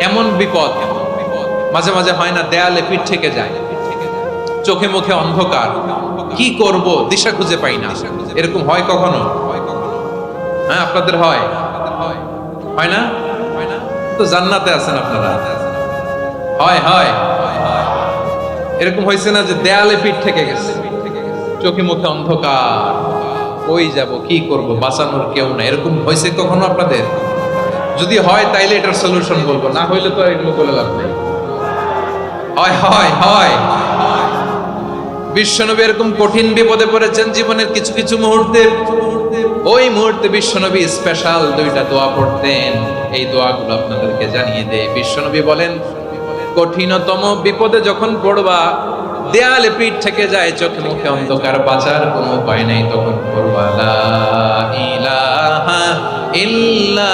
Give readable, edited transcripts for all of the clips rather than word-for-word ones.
এমন বিপদ মাঝে মাঝে হয় না, দেয়ালে পিঠ থেকে যায়, চোখে মুখে অন্ধকার, কি করব দিশা খুঁজে পাই না, এরকম হয় কখনো? হ্যাঁ, আপনাদের হয়? হয় না? তো জান্নাতে আছেন আপনারা। হয় হয় এরকম হয়েছে না যে দেয়ালে পিঠ থেকে গেছে, চোখে মুখে অন্ধকার, কই যাব, কি করব, বাঁচানোর কেউ না, এরকম হয়েছে কখনো আপনাদের? যদি হয় তাইলে এটার সলিউশন বলবো, না হইলে তো এগুলো বলে লাভ নেই। হয় হয় হয় বিশ্বনবী এরকম কঠিন বিপদে পড়েছেন জীবনের কিছু কিছু মুহূর্তে। ওই মুহূর্তে বিশ্বনবী স্পেশাল দুইটা দোয়া পড়তেন। এই দোয়াগুলো আপনাদেরকে জানিয়ে দেয়। বিশ্বনবী বলেন, কঠিনতম বিপদে যখন পড়বা, দেয়ালে পিঠ থেকে যায়, চোখে মুখে অন্ধকার, বাঁচার কোনো উপায় নাই, তখন পড়বা লা ইলাহা ইল্লা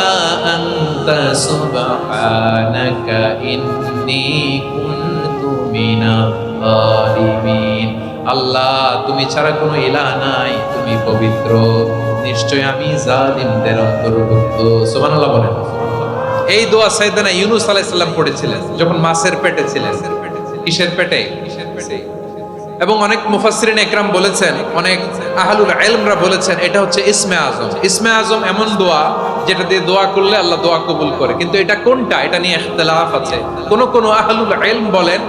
আনতা সুবহানাকা ইন্নী কুনতু মিনাজ জালিমিন। আল্লাহ, তুমি ছাড়া কোনো ইলাহ নাই, তুমি পবিত্র, নিশ্চয় আমি জালিমদের অন্তর্ভুক্ত। সুবহানাল্লাহ বলেন। এই দোয়া সাইয়েদনা ইউনূস আলাইহিস সালাম পড়েছিলেন যখন মাছের পেটে ছিলেন। কিসের পেটে? এবং অনেক মুফাসসিরিন একরাম বলেছেন, অনেক আহলুল ইলমরা বলেছেন, এটা হচ্ছে ইসমে আজম। ইসমে আজম এমন দোয়া যেটা দিয়ে দোয়া করলে আল্লাহ দোয়া কবুল করে, কিন্তু এটা কোনটা, এটা নিয়ে ইখতিলাফ আছে। কোন কোন আহলুল ইলম বলেন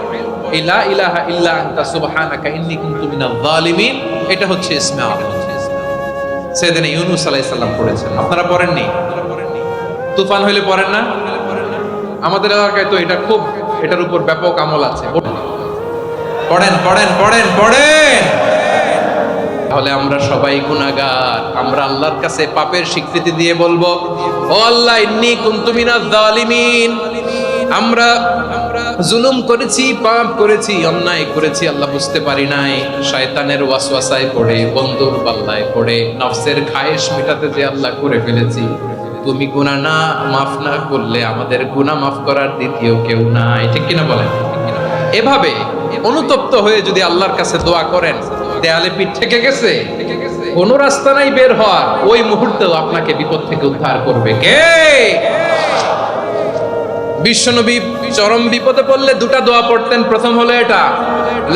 লা ইলাহা ইল্লা আনতা সুবহানাকা ইন্নী কুনতু মিনাজ জালিমিন, এটা হচ্ছে ইসমে আজম। সাইয়েদনা ইউনূস আলাইহিস সালাম পড়েছেন, আপনারা পড়েননি? তুফান হইলে পড়েন না? আমাদের এলাকায় তো এটা খুব, এটার উপর ব্যাপক আমল আছে। পড়েন পড়েন পড়েন পড়েন। তাহলে আমরা সবাই গুনাহগার, আমরা আল্লাহর কাছে পাপের স্বীকৃতি দিয়ে বলবো, ও আল্লাহ, ইন্নী কুনতু মিনাজ জালিমিন, আমরা জুলুম করেছি, পাপ করেছি, অন্যায় করেছি, আল্লাহ বুঝতে পারি নাই, শয়তানের ওয়াসওয়াসায় পড়ে, বন্ধুর পাল্লায় পড়ে, নফসের খায়েশ মেটাতে যে আল্লাহ করে ফেলেছি। তুমি গুনাহ না মাফ না করলে আমাদের গুনাহ মাফ করার দ্বিতীয় কেউ নাই, ঠিক কিনা বলেন? এভাবে অনুতপ্ত হয়ে যদি আল্লাহর কাছে দোয়া করেন, দেয়ালে পিঠ থেকে গেছে, কোনো রাস্তা নাই বের হওয়ার, ওই মুহূর্তেও আপনাকে বিপদ থেকে উদ্ধার করবে কে? বিশ্বনবী চরম বিপদে পড়লে দুটা দোয়া পড়তেন। প্রথম হলো এটা,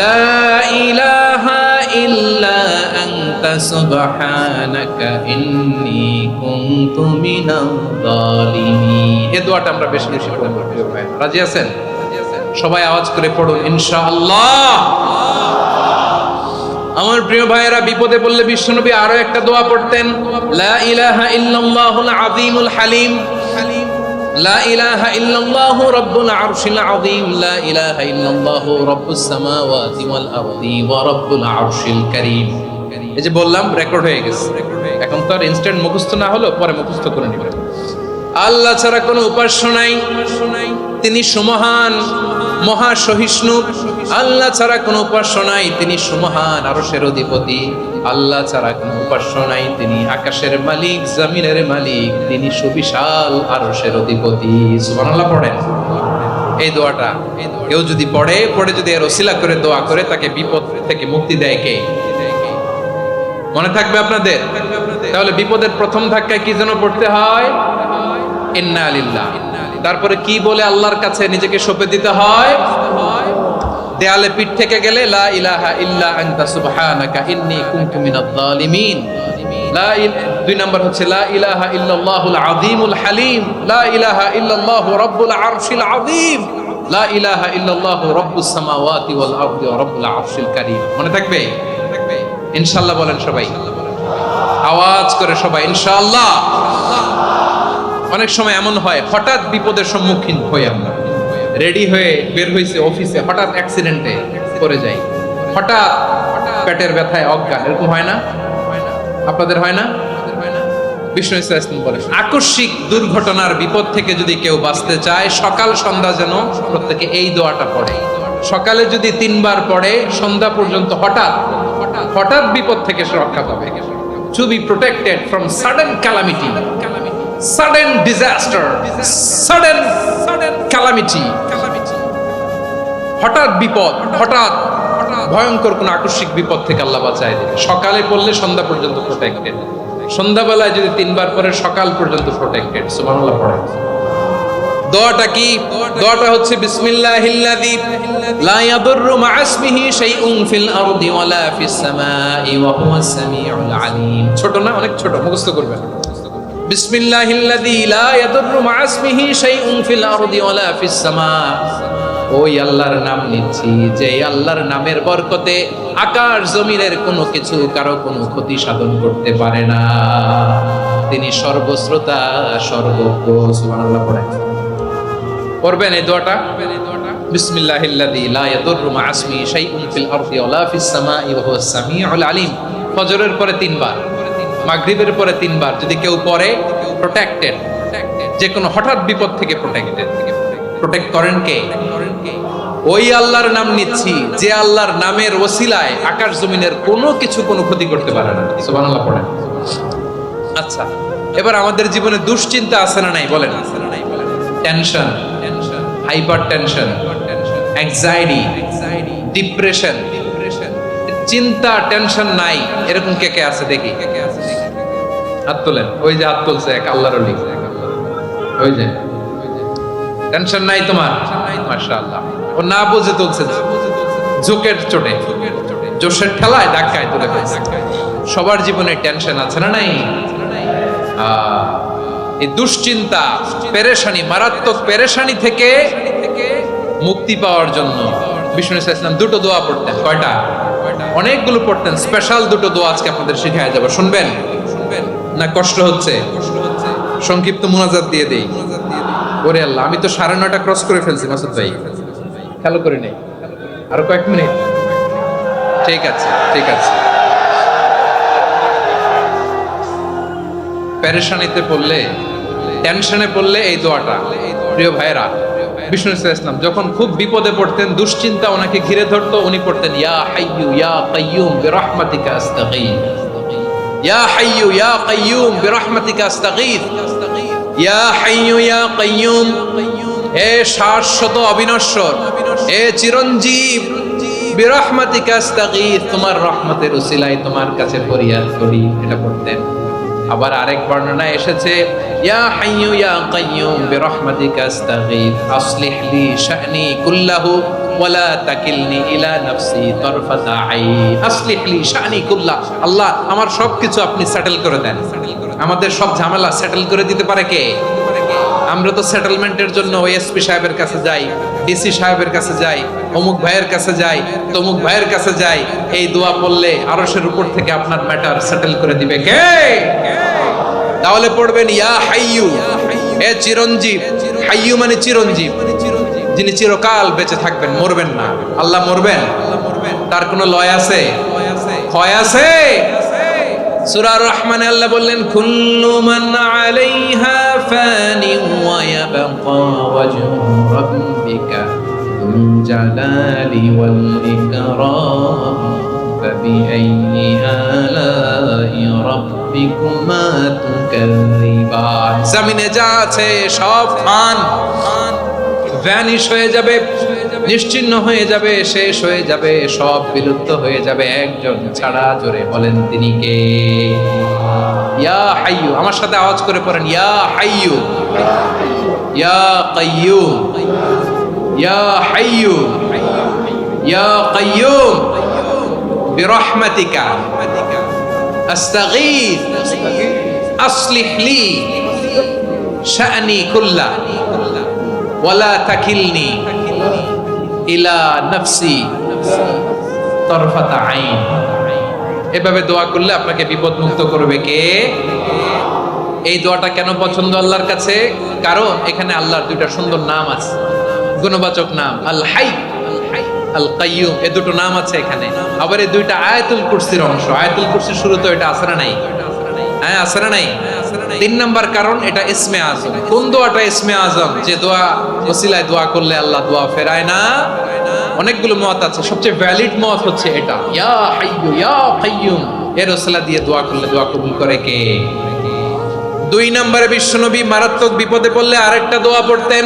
লা ইলাহা ইল্লা আনতা সুবহানাকা ইন্নী কুনতু মিনাজ জালিমিন। এই দোয়াটা আমরা বেশি বেশি পড়ব। রাজি আছেন? সবাই আওয়াজ করে পড়ুন ইনশাআল্লাহ। আমার প্রিয় ভাইয়েরা, বিপদে পড়লে বিশ্বনবী আরো একটা দোয়া পড়তেন, লা ইলাহা ইল্লাল্লাহুল আযীমুল হালিম, লা ইলাহা ইল্লাল্লাহু রাব্বুল আরশিল আযীম, লা ইলাহা ইল্লাল্লাহু রাব্বুস সামাওয়াতি ওয়াল আরদি ওয়া রাব্বুল আরশিল কারীম। এই যে বললাম, রেকর্ড হয়ে গেছে। এখন তো আর ইনস্ট্যান্ট মুখস্থ না হলো, পরে মুখস্থ করে নেবেন। আল্লাহ ছাড়া কোনো উপাস্য নাই, তিনি সুমহান, মহা সহিষ্ণু। আল্লাহ ছাড়া কোনো উপাস্য নাই, তিনি সুমহান, আরশের অধিপতি। আল্লাহ ছাড়া কোনো উপাস্য নাই, তিনি আকাশের মালিক, জমিনের মালিক, তিনি সুবিশাল আরশের অধিপতি। সুবহানাল্লাহ পড়েন। এই দোয়াটা কেউ যদি পড়ে যদি এর ওসিলা করে দোয়া করে, তাকে বিপদ থেকে মুক্তি দেয় কে? মনে থাকবে আপনাদের? তাহলে বিপদের প্রথম ধাক্কায় কি যেন পড়তে হয়? ইন্না লিল্লাহ। তারপরে কি বলে আল্লাহর কাছে নিজেকে সঁপে দিতে হয়? দেয়ালে পিঠ থেকে গেলে লা ইলাহা ইল্লা আনতা সুবহানাকা ইন্নী কুনতু মিনাজ জালিমিন। দুই নাম্বার হচ্ছে লা ইলাহা ইল্লাল্লাহুল আযীমুল হালিম, লা ইলাহা ইল্লাল্লাহু রাব্বুল আরশিল আযীম, লা ইলাহা ইল্লাল্লাহু রাব্বুস সামাওয়াতি ওয়াল আরদি ওয়া রাব্বুল আরশিল কারীম। মনে থাকবে? ইনশাআল্লাহ বলেন সবাই, আওয়াজ করে সবাই ইনশাআল্লাহ। অনেক সময় এমন হয়, হঠাৎ বিপদের সম্মুখীন হই আমরা, রেডি হয়ে বের হইছে অফিসে, হঠাৎ অ্যাক্সিডেন্টে পড়ে যাই, হঠাৎ পেটের ব্যথায় অজ্ঞান, এরকম হয় না? আপনাদের হয় না? বিষ্ণু ইসলাম বলে, আকস্মিক দুর্ঘটনার বিপদ থেকে যদি কেউ বাঁচতে চায়, সকাল সন্ধ্যা যেন প্রত্যেকে এই দোয়াটা পড়ে। সকালে যদি 3 বার পড়ে, সন্ধ্যা পর্যন্ত হঠাৎ বিপদ থেকে সে রক্ষা পাবে। To be protected from sudden calamity, sudden disaster, sudden calamity, হঠাৎ বিপদ, হঠাৎ ভয়ঙ্কর কোন আকস্মিক বিপদ থেকে আল্লাহ বাঁচায় দেবে। সকালে পড়লে সন্ধ্যা পর্যন্ত দোয়াটা কি? দোয়াটা হচ্ছে বিসমিল্লাহিল্লাযী লা ইয়াদুররু মা ইসমিহি শাইউন ফিল আরদি ওয়ালা ফিস সামাই ওয়া হুয়াস সামিউল আলীম। ছোট না, অনেক ছোট, মুখস্থ করবেন। বিসমিল্লাহিল্লাযী লা ইয়াদুররু মা ইসমিহি শাইউন ফিল আরদি ওয়ালা ফিস সামা। ওই আল্লাহর নাম নিচ্ছি যে আল্লাহর নামের বরকতে আকাশ জমিনের কোনো কিছু কারো কোনো ক্ষতি সাধন করতে পারে না। তিনি সর্বশ্রোতা, সর্বজ্ঞ। সুবহানাল্লাহ পড়েন, পড়বেন এই দোয়াটা। বিসমিল্লাহিল্লাযী লা ইয়াদুররু মা ইসমিহি শাইউন ফিল আরদি ওয়ালা ফিস সামাই ওয়া হুয়াস সামিউল আলীম। ফজরের পরে 3 বার, মাগরিবের পরে 3 বার যদি কেউ পড়ে, প্রোটেক্টেড, যে কোনো হঠাৎ বিপদ থেকে প্রোটেক্টেড। প্রোটেক্ট করেন কে? ওই আল্লাহর নাম নিচ্ছি যে আল্লাহর নামের ওসিলায় আকাশ জমিনের কোনো কিছু কোনো ক্ষতি করতে পারে না। সুবহানাল্লাহ পড়েন। আচ্ছা, এবার আমাদের জীবনে দুশ্চিন্তা আছে না নাই বলেন? Tension, hyper tension, anxiety, depression, চিন্তা, টেনশন নাই এরকম কে কে আছে দেখি? হাত তোলেন। ওই যে হাত তুলছে এক আল্লাহর ওলি, ওই যে টেনশন নাই তোমার, মাশাআল্লাহ। ও না বুঝে তুলছে, জোকের চোটে, জোশের ঠেলায় ধাক্কায় তুলে ফেলছে। সবার জীবনে টেনশন আছে না নাই? এই দুশ্চিন্তা, পেরেশানি, মারাত্মক পেরেশানি থেকে মুক্তি পাওয়ার জন্য বিষ্ণু ইসলাম 2টো দোয়া পড়তেন। কয়টা? অনেকগুলো পড়তেন। স্পেশাল 2টো দোয়া আজকে আপনাদের শিখায় যাব। শুনবেন না? কষ্ট হচ্ছে? সংক্ষিপ্ত মুনাজাত দিয়ে দেই। ওরে আল্লাহ, আমি তো 9:30 ক্রস করে ফেলছি মাসুদ ভাই, খেয়াল করে নেই। আরো কয়েক মিনিট? ঠিক আছে, ঠিক আছে। পেরেশানিতে পড়লে, টেনশনে পড়লে এই দোয়াটা, প্রিয় ভাইরা, বিষ্ণু ইসলাম যখন খুব বিপদে পড়তেন, দুশ্চিন্তা ওনাকে ঘিরে ধরতো, উনি পড়তেন ইয়া হাইয়্যু ইয়া কাইয়্যুম বিরহমাতিকা আস্তাগীথ, ইয়া হাইয়্যু ইয়া কাইয়্যুম বিরহমাতিকা আস্তাগীথ, ইয়া হাইয়্যু ইয়া কাইয়্যুম, হে শাশ্বত অবিনশ্বর, হে চিরঞ্জীব, বিরহমাতিকা আস্তাগীথ, তোমার রহমতের উসিলায় তোমার কাছে ফরিয়াদ করি। এটা পড়তেন। আবার আরেক বর্ণনায় এসেছে ইয়া হাইয়্যু ইয়া কাইয়্যুম বিরহমাতিকা আস্তাগীথ আসলিহ লি শা'নি কুল্লাহু ওয়ালা তাকিলনি ইলা নাফসি তারফাতা আইন। আসলিহ লি শা'নি কুল্লাহ, আল্লাহ আমার সবকিছু আপনি সেটেল করে দেন। আমাদের সব ঝামেলা সেটেল করে দিতে পারে কে? আমরা তো সেটেলমেন্টের জন্য ওএসপি সাহেবের কাছে যাই, ডিসি সাহেবের কাছে যাই, অমুক ভাইয়ের কাছে যাই, তমুক ভাইয়ের কাছে যাই। এই দোয়া পড়লে আরশের উপর থেকে আপনার ম্যাটার সেটেল করে দিবে কে? তাহলে পড়বেন ইয়া হাইয়্যু, হে চিরঞ্জীব। হাইয়্যু মানে চিরঞ্জীব, যিনি চিরকাল বেঁচে থাকবেন, মরবেন না। আল্লাহ মরবেন? তার কোনো লয় আছে? ক্ষয় আছে? সূরা রহমানে আল্লাহ বললেন কুল্লু মান আলাইহা ফানি ওয়া ইয়াবকা ওয়াজহু রাব্বিকা যুল জালালি ওয়াল ইকরাম ফাবিআইয়ি আলাই রাব্বিকুমা তুকাযযিবান। জমিনে যা আছে সব ফান, ভ্যানিশ হয়ে যাবে, নিশ্চিহ্ন হয়ে যাবে, শেষ হয়ে যাবে, সব বিলুপ্ত হয়ে যাবে একজন ছাড়া। জোরে বলেন তিনি কে? ইয়া হাইয়্যু। আমার সাথে আওয়াজ করে পড়েন ইয়া হাইয়্যু ইয়া কাইয়্যুম ইয়া হাইয়্যু ইয়া কাইয়্যুম বিরহমাতিকা আস্তাগীথ আসলিহ লি শা'নি কুল্লাহ ওয়ালা তাকিলনি ইলা নাফসি তারফাতা আইন। এভাবে দোয়া করলে আপনাকে বিপদ মুক্ত করবে কে? এই দোয়াটা কেন পছন্দ আল্লাহর কাছে? কারণ এখানে আল্লাহর 2টা সুন্দর নাম আছে, গুণবাচক নাম, আল হাই, আল কাইয়ুম। এই 2টো নাম আছে এখানে। আবার এই 2টা আয়াতুল কুরসির অংশ। আয়াতুল কুরসির শুরুতে এটা আছে না নাই? হ্যাঁ, আছে না নাই? 3 নাম্বার কারণ এটা ইসমে আজম। কোন দোয়াটা ইসমে আজম? যে দোয়া ওসিলায় দোয়া করলে আল্লাহ দোয়া ফেরায় না। অনেকগুলো মত আছে, সবচেয়ে ভ্যালিড মত হচ্ছে এটা, ইয়া হাইয়্যু ইয়া কাইয়্যুম। এর ওসিলা দিয়ে দোয়া করলে দোয়া কবুল করে কে? 2 নম্বরে বিশ্বনবী মারাত্মক বিপদে পড়লে আরেকটা দোয়া পড়তেন,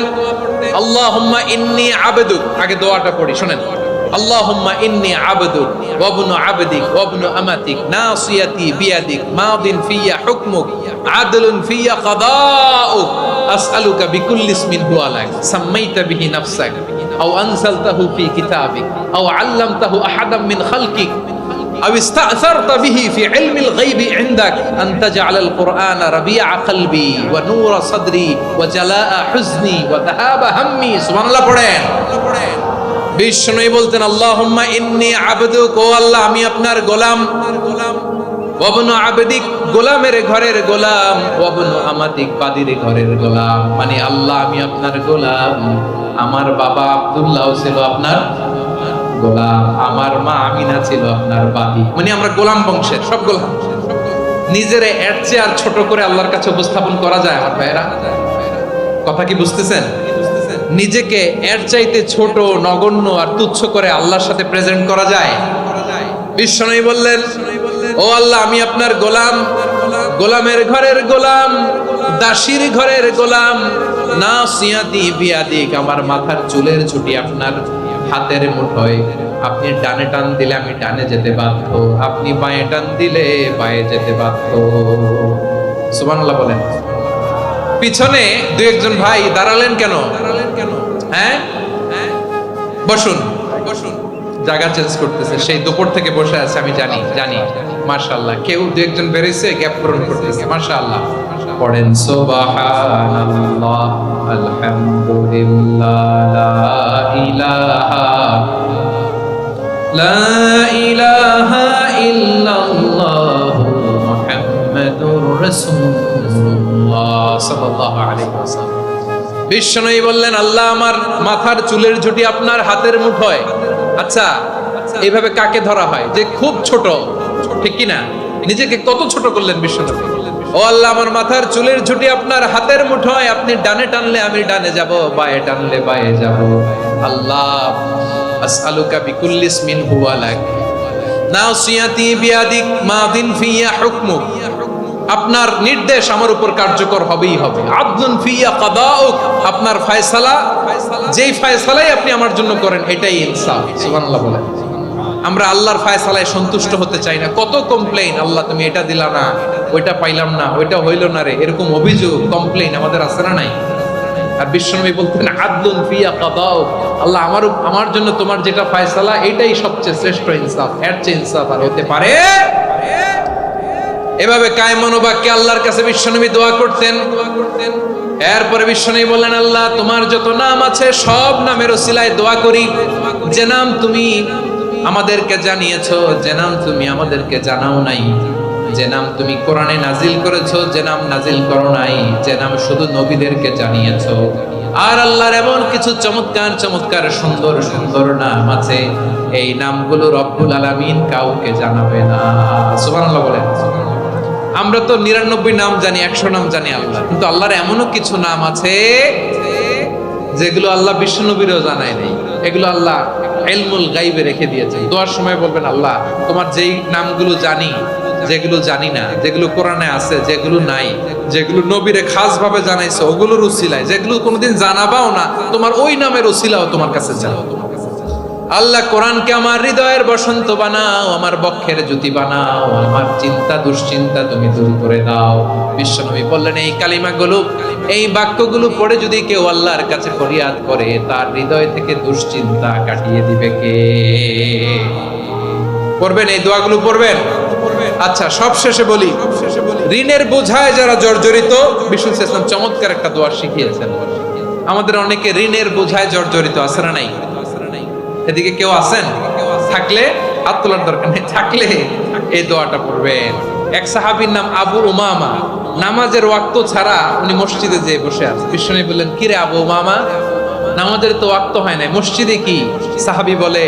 আল্লাহুম্মা ইন্নী আবদুক। আগে দোয়াটা পড়ি, শুনেন। আল্লাহুম্মা ইন্নী আবদুক ওয়া ইবনু আবদিক ওয়া ইবনু আমাতিক নাসিয়াতি বিয়াদিক মাদিন ফিয়া হুকমুক আদলুন ফিয়া কাদাউক আসআলুকা বিকুল্লি ইসমিন হুয়া লাক সাম্মাইতা বিহি নাফসাক আও আনজালতাহু ফি কিতাবিক আও আল্লামতাহু আহাদাম মিন খালকিক أو استأثرت به في علم الغيب عندك أن تجعل القرآن ربيع قلبي ونور صدري وجلاء حزني وذهاب همي سبحان الله পড়েন বিষ্ণুই বলতেন আল্লাহুম্মা ইন্নী আবদুক ও আল্লাহ আমি আপনার গোলাম ওয়াবনু আবদিক গোলামের ঘরের গোলাম ওয়াবনু আমাতিক বাদির ঘরের গোলাম মানে আল্লাহ আমি আপনার গোলাম আমার বাবা আব্দুল্লাহ ছিল আপনার গোলাম আমার মা আমিনা ছিল আপনার বাদী মানে আমরা গোলাম বংশের সব গোলাম নিজেরে এর চেয়ে আর ছোট করে আল্লাহর কাছে উপস্থাপন করা যায় আমার ভাইরা কথা কি বুঝতেছেন নিজেকে এর চাইতে ছোট নগণ্য আর তুচ্ছ করে আল্লাহর সাথে প্রেজেন্ট করা যায় বিশ্বনবী বললেন ও আল্লাহ আমি আপনার গোলাম গোলামের ঘরের গোলাম দাসীর ঘরের গোলাম নাসিয়াতি বিয়াদিক আমার মাথার চুলের ছুটি আপনার হাতের মুঠোয় আপনি ডানে টান দিলে আমি ডানে যেতে বাধ্য আপনি বাঁয়ে টান দিলে বাঁয়ে যেতে বাধ্য সুবহানাল্লাহ বলেন পিছনে দুই একজন ভাই দাঁড়ালেন কেন হ্যাঁ বসুন জায়গা চেঞ্জ করতেছে সেই দুপুর থেকে বসে আছে আমি জানি মাশাআল্লাহ কেউ দুই একজন বেরিয়েছে গ্যাপ পূরণ করতেছে মাশাআল্লাহ পড়েন সুবহানাল্লাহ আলহামদুলিল্লাহ লা ইলাহা ইল্লাল্লাহ মুহাম্মাদুর রাসূলুল্লাহ সাল্লাল্লাহু আলাইহি ওয়াসাল্লাম বিশ্বনবী বললেন আল্লাহ আমার মাথার চুলের ঝুঁটি আপনার হাতের মুঠোয় আচ্ছা এইভাবে কাকে ধরা হয় যে খুব ছোট ঠিক কি না নিজেকে কত ছোট করলেন বিশ্বনবী ও আল্লাহ আমার মাথার চুলের ঝুঁটি আপনার হাতের মুঠোয় আপনি ডানে টানলে আমি ডানে যাব বাঁয়ে টানলে বাঁয়ে যাব আল্লাহ আসআলুকা বিকুল্লি ইসমিন হুয়া লাক নাসিয়াতি বিয়াদিক মাদিন ফিয়া হুকমুক আপনার নির্দেশ আমার উপর কার্যকর হবেই হবে আদলুন ফিয়া কাদাউক আপনার ফয়সালা যেই ফয়সালাই আপনি আমার জন্য করেন এটাই ইনসাফ সুবহানাল্লাহ বলেন আমরা আল্লাহর ফয়সালায় সন্তুষ্ট হতে চাই না কত কমপ্লেইন আল্লাহ তুমি এটা দিলা না ওইটা পাইলাম না ওইটা হইল না রে এরকম অভিযোগ কমপ্লেইন আমাদের আছে না নাই আর বিশ্বনবী বলতেন আদলুন ফিয়া কাদাউক আল্লাহ আমার জন্য তোমার যেটা ফয়সালা এটাই সবচেয়ে শ্রেষ্ঠ ইনসাফ এর চেয়ে ইনসাফ আর হতে পারে এভাবে কায়েম মনোবাক্যে আল্লাহর কাছে বিশ্বনবী দোয়া করতেন এরপরে বিশ্বনবী বললেন আল্লাহ তোমার যত নাম আছে সব নামের ওসিলায় দোয়া করি যে নাম তুমি আমাদেরকে জানিয়েছো যে নাম তুমি আমাদেরকে জানাও নাই যে নাম তুমি কোরআনে নাজিল করেছো যে নাম নাজিল করো নাই যে নাম শুধু নবীদেরকে জানিয়েছো আর আল্লাহর এমন কিছু চমৎকার চমৎকার সুন্দর সুন্দর নাম আছে এই নামগুলো রব্বুল আলামিন কাউকে জানাবে না সুবহানাল্লাহ বলেন আমরা তো 99 নাম জানি 100 নাম জানি আল্লাহ কিন্তু আল্লাহর এমনও কিছু নাম আছে যেগুলো আল্লাহ বিশ্বনবীরও জানায় নাই এগুলো আল্লাহ ইলমুল গায়বে রেখে দিয়েছেন দোয়ার সময় বলবেন আল্লাহ তোমার যেই নামগুলো জানি যেগুলো জানি না যেগুলো কোরআনে আছে যেগুলো নাই যেগুলো নবীরে খাস ভাবে জানাইছো ওগুলোর উসিলায় যেগুলো কোনোদিন জানাবাও না তোমার ওই নামের উসিলাও তোমার কাছে চাও আল্লাহ কোরআনকে আমার হৃদয়ের বসন্ত বানাও আমার বক্ষের জ্যোতি বানাও আমার চিন্তা দুশ্চিন্তা তুমি দূর করে দাও বিশ্বনবী বললেন এই কালিমাগুলো এই বাক্যগুলো পড়ে যদি কেউ আল্লাহর কাছে ফরিয়াদ করে তার হৃদয় থেকে দুশ্চিন্তা কাটিয়ে দিবে কে পড়বেন এই দোয়াগুলো পড়বেন আচ্ছা সব শেষে বলি ঋণের বোঝায় যারা জর্জরিত বিষ্ণু ইসলাম চমৎকার একটা দোয়া শিখিয়েছেন আমাদের অনেকে ঋণের বোঝায় জর্জরিত আছে না নাই এদিকে কেউ আছেন থাকলে হাত তোলার দরকার নেই থাকলে এই দোয়াটা পড়বেন এক সাহাবীর নাম আবু উমামা নামাজের ওয়াক্ত ছাড়া উনি মসজিদে যেয়ে বসে আছে বিশ্বনবী বললেন কি রে আবু উমামা নামাজের তো ওয়াক্ত হয় না মসজিদে কি সাহাবী বলে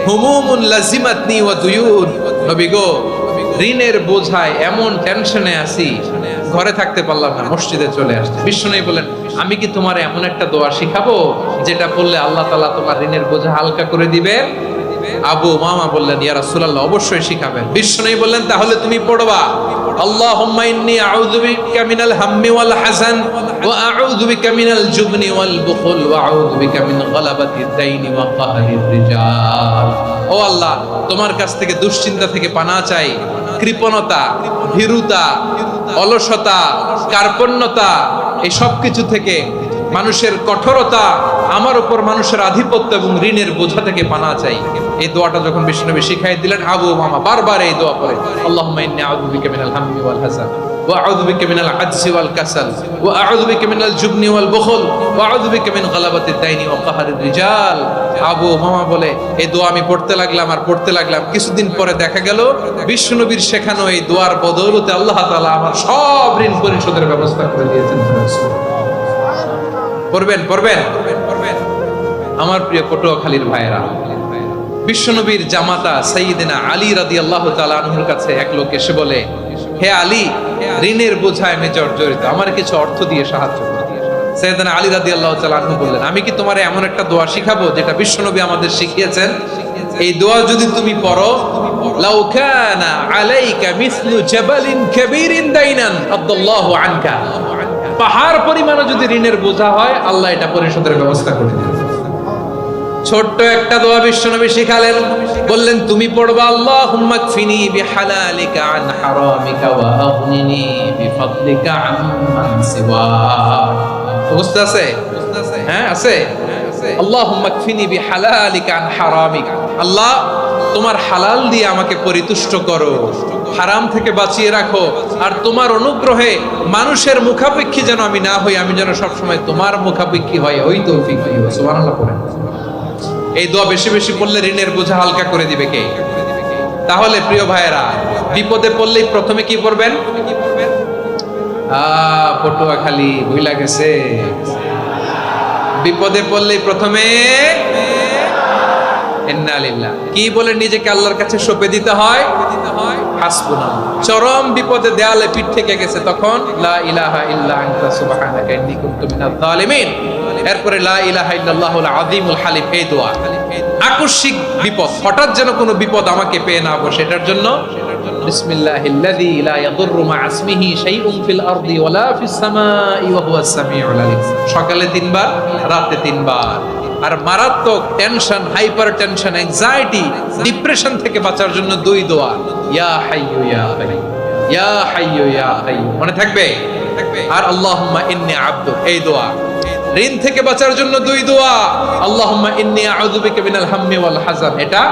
হুমুমুন লাজিমাতনি ওয়া দুয়ুন নবী গো ঋণের বোঝায় এমন টেনশনে আছি ঘরে থাকতে পারলাম না মসজিদে চলে আসছে বিশ্বনবী বলেন আমি কি তোমার এমন একটা দোয়া শিখাবো যেটা বললে আল্লাহ তাআলা তোমার ঋণের বোঝা হালকা করে দিবেন আবু উমামা বললেন ইয়া রাসূলুল্লাহ অবশ্যই শিখাবেন বিশ্বনবী বললেন তাহলে তুমি পড়বা আল্লাহুম্মা ইন্নী আউযু বিকা মিনাল হাম্মি ওয়াল হাযান ওয়া আউযু বিকা মিনাল জুবনি ওয়াল বুখল ওয়া আউযু বিকা মিন গালাবাতিদ দাইনি ওয়া কাহরির রিজাল ও আল্লাহ তোমার কাছ থেকে দুশ্চিন্তা থেকে পানাহ চাই কৃপণতা ভীরুতা অলসতা, কার্পণ্যতা, এই সব কিছু থেকে, মানুষের কঠোরতা, আমার উপর মানুষের আধিপত্য এবং ঋণের বোঝা থেকে পানা চাই। এই দোয়াটা যখন বিশ্বনবী শিখাই দিলেন, আবু মামা বারবার এই দোয়া পড়ে, আল্লাহুম্মা ইন্নী আউযু বিকা মিনাল হাম্মি ওয়াল হাসান ওয়া আউযু বিকা মিনাল আজজি ওয়াল কাসাল ওয়া আউযু বিকা মিনাল জুবনি ওয়াল বুখল ওয়া আউযু বিকা মিন গালাবাতিদ দাইনি ওয়া কাহরির রিজাল। আবু মামা বলে এই দোয়া আমি পড়তে লাগলাম। কিছুদিন পরে দেখা গেল বিশ্বনবীর শেখানো এই দোয়ার বদৌলতে আল্লাহ তাআলা আমার সব ঋণ পরিশোধের ব্যবস্থা করে দিয়েছেন। পড়বেন আমার প্রিয় পটুয়াখালীর ভাইয়েরা, বিশ্বনবীর জামাতা সাইয়্যিদিনা আলী রাদিয়াল্লাহু তাআলা আনহুর কাছে এক লোক এসে বলে, হে আলী, ঋণের বোঝায় আমি জর্জরিত, আমার কিছু অর্থ দিয়ে সাহায্য করো। সাইয়্যিদিনা আলী রাদিয়াল্লাহু তাআলা আনহু বললেন, আমি কি তোমারে এমন একটা দোয়া শিখাবো যেটা বিশ্বনবী আমাদের শিখিয়েছেন? এই দোয়া যদি তুমি পড়ো, লাউ কানা আলাইকা মিসলু জাবালিন কাবীরিন দাইনান আদাল্লাহু আনকা, পাহাড় পরিমাণে যদি ঋণের বোঝা হয়, আল্লাহ এটা পরিশোধের ব্যবস্থা করে দিবেন। ছোট্ট একটা দোয়া বিশ্বনবী শিখালেন, বললেন তুমি পড়বা, আল্লাহুম্মা কফিনি বিহালালিকা আন হারামিকা ওয়া আগনিনি বিফাদলিকা আম্মান সিওয়াক। বুঝতে আছে? হ্যাঁ আছে। আল্লাহুম্মা কফিনি বিহালালিকা আন হারামিকা, আল্লাহ তোমার হালাল দিয়ে আমাকে পরিতুষ্ট করো, হারাম থেকে বাঁচিয়ে রাখো, আর তোমার অনুগ্রহে মানুষের মুখাপেক্ষী যেন আমি না হই, আমি যেন সবসময় তোমার মুখাপেক্ষী হয়, ওই তৌফিক দিও। সুবহানাল্লাহ পড়েন। এই দোয়া বেশি বেশি পড়লে ঋণের বোঝা হালকা করে দিবে কে? তাহলে প্রিয় ভাইয়েরা, বিপদে পড়লেই প্রথমে কি পড়বেন? পটুয়াখালী ভুইলা গেছে। বিপদে পড়লেই প্রথমে ইন্না লিল্লাহ কি বলে নিজেকে আল্লাহর কাছে সঁপে দিতে হয়, হাসবুনাল্লাহ। চরম বিপদে দেয়ালে পিঠ থেকে গেছে, তখন লা ইলাহা ইল্লা আনতা সুবহানাকা ইন্নী কুনতু মিনাজ জালিমিন। এরপরে লা ইলাহা ইল্লাল্লাহুল আযীমুল হালিম, এই দোয়া। আকস্মিক বিপদ, হঠাৎ যেন কোনো বিপদ আমাকে পেয়ে না বসে, এটার জন্য বিসমিল্লাহিল্লাযী লা ইয়াদুররু মা ইসমিহি শাইউন ফিল আরদি ওয়ালা ফিস সামাই ওয়া হুয়াস সামিউল আলীম। সকালে 3 বার, রাতে 3 বার। আর মারাত্মক tension, hyper tension, anxiety, depression থেকে বাঁচার জন্য 2 দোয়া, ইয়া হাইয়্যু ইয়া কাইয়্যুম, ইয়া হাইয়্যু ইয়া কাইয়্যুম, মনে থাকবে? আর আল্লাহুম্মা ইন্নী আবদুক, এই দোয়া। ঋণ থেকে বাঁচার জন্য 2 দোয়া, আল্লাহুম্মা ইন্নী আউযু বিকা মিনাল হাম্মি ওয়াল হাযান, এটা।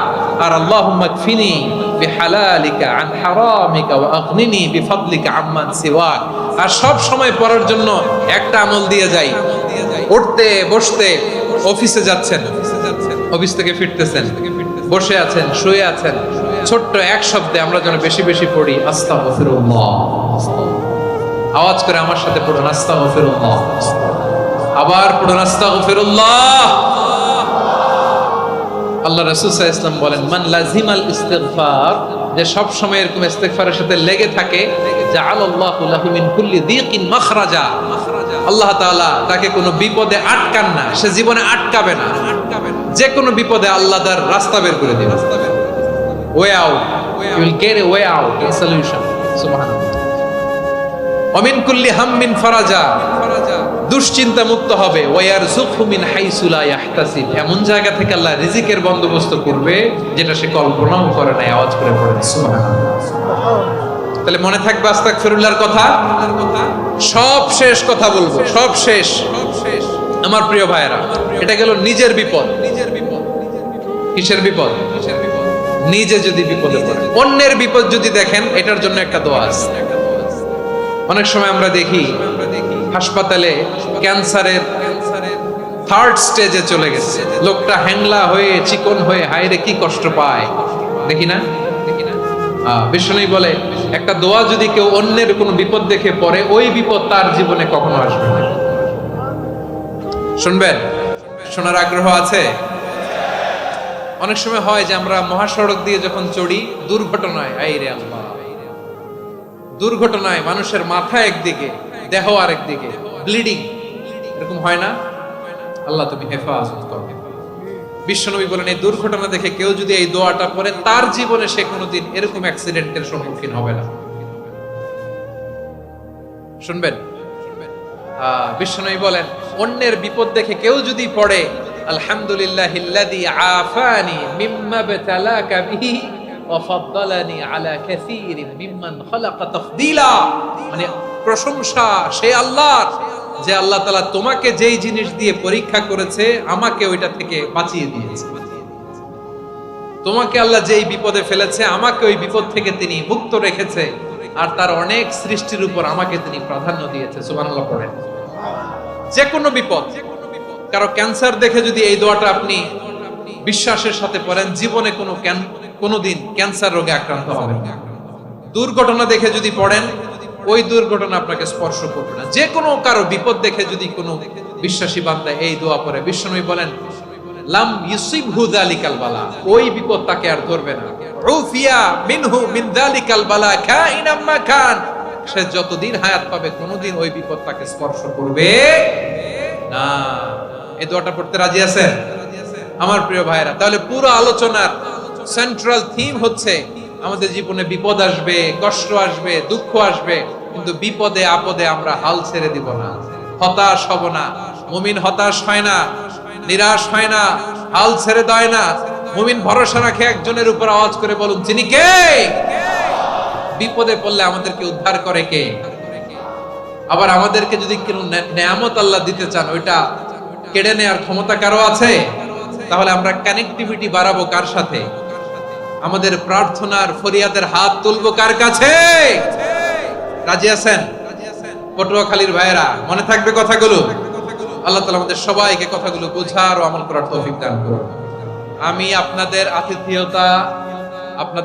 আর আল্লাহুম্মা কফিনি বিহালালিকা আন হারামিকা ওয়া আগনিনি বিফাদলিকা আম্মান সিওয়াক। আর সব সময় পড়ার জন্য একটা আমল দিয়ে যাই, উঠতে বসতে, অফিসে যাচ্ছেন, অফিস থেকে ফিরতেছেন, বসে আছেন, শুয়ে আছেন, ছোট্ট এক শব্দে আমরা যেন বেশি বেশি পড়ি আস্তাগফিরুল্লাহ। আওয়াজ করে আমার সাথে পড়ুন আস্তাগফিরুল্লাহ। আবার পড়ুন আস্তাগফিরুল্লাহ। আল্লাহ রাসূল সাল্লাল্লাহু আলাইহি ওয়াসাল্লাম বলেন, মান লাজিমাল ইস্তিগফার, যে সব সময় এরকম ইস্তিগফারের সাথে লেগে থাকে, জাআলাল্লাহু লাহু মিন কুল্লি যিকিন মাখরাজা, আল্লাহ তাআলা তাকে কোনো বিপদে আটকান না, সে জীবনে আটকাবে না। যে কোনো বিপদে আল্লাহ তার রাস্তা বের করে দিবেন, way out, you will get a way out, a solution. সুবহানাল্লাহ। ওয়া মিন কুল্লি হাম্মিন ফারাজা, দুশ্চিন্তা মুক্ত হবে। ওয়ারযুকহু মিন হাইসু লা ইয়াহতাসিব, এমন জায়গা থেকে আল্লাহ রিজিকের বন্দোবস্ত করবে যেটা সে কল্পনাও করে নাই। আওয়াজ করে পড়েন সুবহানাল্লাহ। তাহলে মনে থাকবে আস্তাগফিরুল্লাহর কথা। সব শেষ কথা বলবো, সব শেষ আমার প্রিয় ভাইয়েরা, এটা গেল নিজের বিপদ। কিসের বিপদ? নিজে যদি বিপদে পড়ে। অন্যের বিপদ যদি দেখেন, এটার জন্য একটা দোয়া আছে। অনেক সময় আমরা দেখি হাসপাতালে ক্যান্সারের 3rd স্টেজে চলে গেছে, লোকটা হ্যাংলা হয়ে, চিকন হয়ে, হায়রে কি কষ্ট পায়, দেখি না? বিশ্বনবী বলে, একটা দোয়া যদি কেউ অন্যের কোনো বিপদ দেখে পড়ে, ওই বিপদ তার জীবনে কখনো আসবে না। শুনবেন? শোনার আগ্রহ আছে? অনেক সময় হয় যে আমরা মহাসড়ক দিয়ে যখন চড়ি, দুর্ঘটনায়, আইরে আল্লাহ, দুর্ঘটনায় মানুষের মাথা একদিকে, দেহ আরেকদিকে, ব্লিডিং, এরকম হয় না? আল্লাহ তুমি হেফাজত করো। বিশ্বনবী বলেন, এই দুর্ঘটনা দেখে কেউ যদি এই দোয়াটা পড়ে, তার জীবনে সে কোনোদিন এরকম অ্যাক্সিডেন্টের সম্মুখীন হবে না। শুনবেন? বিশ্বনবী বলেন, অন্যের বিপদ দেখে কেউ যদি পড়ে, আলহামদুলিল্লাহিল্লাযী আফানি মিম্মা বতালাকা বিহি ওয়া ফাদ্দালানি আলা কাসীরিন মিম্মান খালাকা তাফদীলা, মানে প্রশংসা সেই আল্লাহর যে আল্লাহ তাআলা তোমাকে যেই জিনিস দিয়ে পরীক্ষা করেছে আমাকে ওইটা থেকে বাঁচিয়ে দিয়েছে। তোমাকে আল্লাহ যেই বিপদে ফেলেছে আমাকে ওই বিপদ থেকে তিনি মুক্ত রেখেছে, আর তার অনেক সৃষ্টির উপর আমাকে তিনি প্রাধান্য দিয়েছে। সুবহানাল্লাহ পড়েন। যে কোনো বিপদ, কারো ক্যান্সার দেখে যদি এই দোয়াটা আপনি বিশ্বাসের সাথে পড়েন, জীবনে কোনোদিন ক্যান্সার রোগে আক্রান্ত হবেন না। দুর্ঘটনা দেখে যদি পড়েন, ওই দুর্ঘটনা আপনাকে স্পর্শ করবে না। যে কোনো কারো বিপদ দেখে যদি কোনো বিশ্বাসী বান্দা এই দোয়া পড়ে, বিশ্বনবী বলেন লাম ইউসিবহু যালিকাল বালা, ওই বিপদ তাকে আর ধরবে না। উফিয়া মিনহু মিন যালিকাল বালা কাইনাম মা কান, সে যতদিন হায়াত পাবে কোনোদিন ওই বিপদ তাকে স্পর্শ করবে না। এই দোয়াটা পড়তে রাজি আছেন আমার প্রিয় ভাইরা? তাহলে পুরো আলোচনার সেন্ট্রাল থিম হচ্ছে আমাদের জীবনে বিপদ আসবে, কষ্ট আসবে, দুঃখ আসবে, কিন্তু বিপদে আপদে আমরা হাল ছেড়ে দিব না, হতাশ হব না। মুমিন হতাশ হয় না, নিরাশ হয় না, হাল ছেড়ে দেয় না। মুমিন ভরসা রাখে একজনের উপর। আওয়াজ করে বলুন, যিনি কে? বিপদে পড়লে আমাদেরকে উদ্ধার করে কে? আবার আমাদেরকে যদি কোনো নেয়ামত আল্লাহ দিতে চান, ওইটা কেড়ে নেওয়ার ক্ষমতা কারো আছে? তাহলে আমরা কানেক্টিভিটি বাড়াবো কার সাথে? আমাদের প্রার্থনার ফরিয়াদের হাত তুলবো কার কাছে? রাজি আছেন পটুয়াখালীর ভাইয়েরা? মনে থাকবে কথাগুলো? আল্লাহ তাআলা আমাদের সবাইকে কথাগুলো বোঝার ও আমল করার তৌফিক দান করুন। আমি আপনাদের আতিথেয়তা, আপনাদের